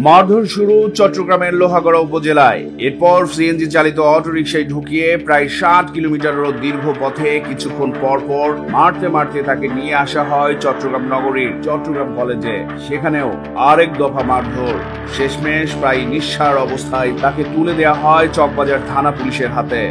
মারধর শুরু চট্টগ্রামের লোহাগড়া উপজেলায়। এরপর সিএনজি চালিত অটোরিকশায় ঢুকিয়ে প্রায় 60 কিলোমিটারেরও দীর্ঘ পথে কিছুক্ষণ পর পর মারতে মারতে তাকে নিয়ে আসা হয় চট্টগ্রাম নগরীর চট্টগ্রাম কলেজে। সেখানেও আরেক দফা মারধর। শেষমেশ প্রায় নিঃসাড় অবস্থায় তাকে তুলে দেওয়া হয় চকবাজার থানা পুলিশের হাতে।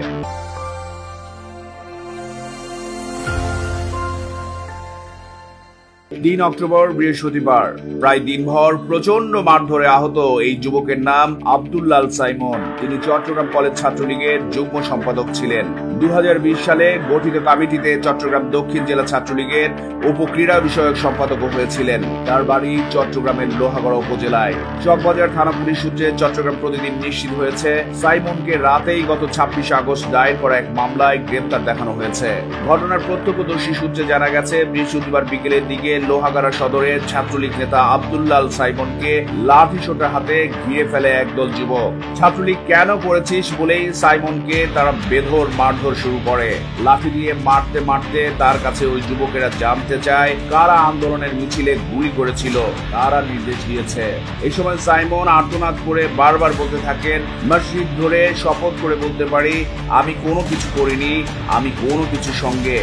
3 অক্টোবর বৃহস্পতিবার প্রায় দিনভর প্রচন্ড মারধরে আহত এই যুবকের নাম আব্দুল্লাল সাইমন। তিনি চট্টগ্রাম কলেজ ছাত্রলীগের যুগ্ম সম্পাদক ছিলেন। 2020 সালে গঠিত কমিটিতে চট্টগ্রাম দক্ষিণ জেলা ছাত্রলীগের উপক্রীড়া বিষয়ক সম্পাদক হয়েছিলেন। তার বাড়ি চট্টগ্রামের লোহাগড়া উপজেলায়। চকবাজার থানা পুলিশ সূত্রে চট্টগ্রাম প্রতিদিন নিশ্চিত হয়েছে, সাইমনকে রাতেই গত 26 আগস্ট দায়ের করা এক মামলায় গ্রেপ্তার দেখানো হয়েছে। ঘটনার প্রত্যক্ষদর্শী সূত্রে জানা গেছে, বৃহস্পতিবার বিকেলের দিকে লোহাগড়া সদরের ছাত্রলীগ নেতা আব্দুল্লাল সাইমনকে লাঠিসোঁটা হাতে ঘিরে ফেলে একদল যুবক। ছাত্রলীগ কেন করেছিস বলেই সাইমনকে তারা বেধড় মারধর শুরু করে। লাঠি দিয়ে মারতে মারতে তার কাছে ওই যুবকেরা জানতে চায় কারা আন্দোলনের মিছিলে গুলি করেছিল, তারা নির্দেশ দিয়েছে। এই সময় সাইমন আর্তনাদ করে বারবার বলতে থাকেন, মসজিদ ধরে শপথ করে বলতে পারি আমি কোনো কিছু করিনি, আমি কোনো কিছুর সঙ্গে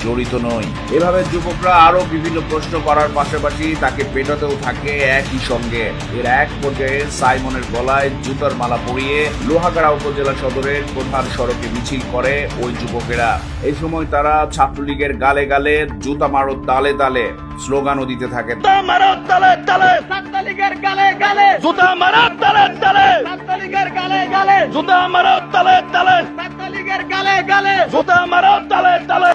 জড়িত নই। এভাবে যুবকরা আরো বিভিন্ন প্রশ্ন করার পাশাপাশি তাকে পেটাতেও থাকে একই সঙ্গে। এর এক পর্যায়ে সাইমনের গলায় জুতার মালা পরিয়ে লোহাগড়া উপজেলা সদরের প্রধান সড়কে মিছিল করে ওই যুবকেরা। এই সময় তারা ছাত্রলীগের গালে গালে জুতা মারো তালে তালে স্লোগানও দিতে থাকেন।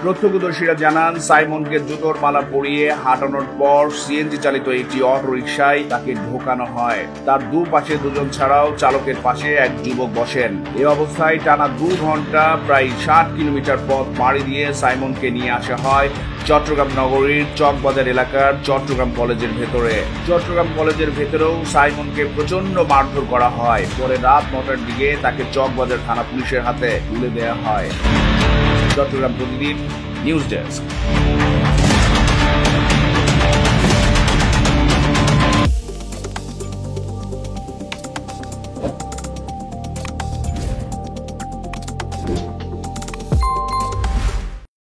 প্রত্যক্ষদর্শীরা জানান, সাইমনকে জুতোর মালা পরিয়ে হাঁটানোর পর সিএনজি চালিত একটি অটোরিকশায় তাকে ঢোকানো হয়। তার দুপাশে দুজন ছাড়াও চালকের পাশে এক যুবক বসেন। এই অবস্থায় টানা 2 ঘন্টা প্রায় 60 কিলোমিটার পথ পাড়ি দিয়ে সাইমনকে নিয়ে আসা হয় চট্টগ্রাম নগরীর চকবাজার এলাকার চট্টগ্রাম কলেজের ভেতরে। চট্টগ্রাম কলেজের ভেতরেও সাইমনকে প্রচন্ড মারধর করা হয়। পরে রাত 9টার দিকে তাকে চকবাজার থানা পুলিশের হাতে তুলে দেওয়া হয়। চট্টগ্রাম প্রতিদিন নিউজ ডেস্ক।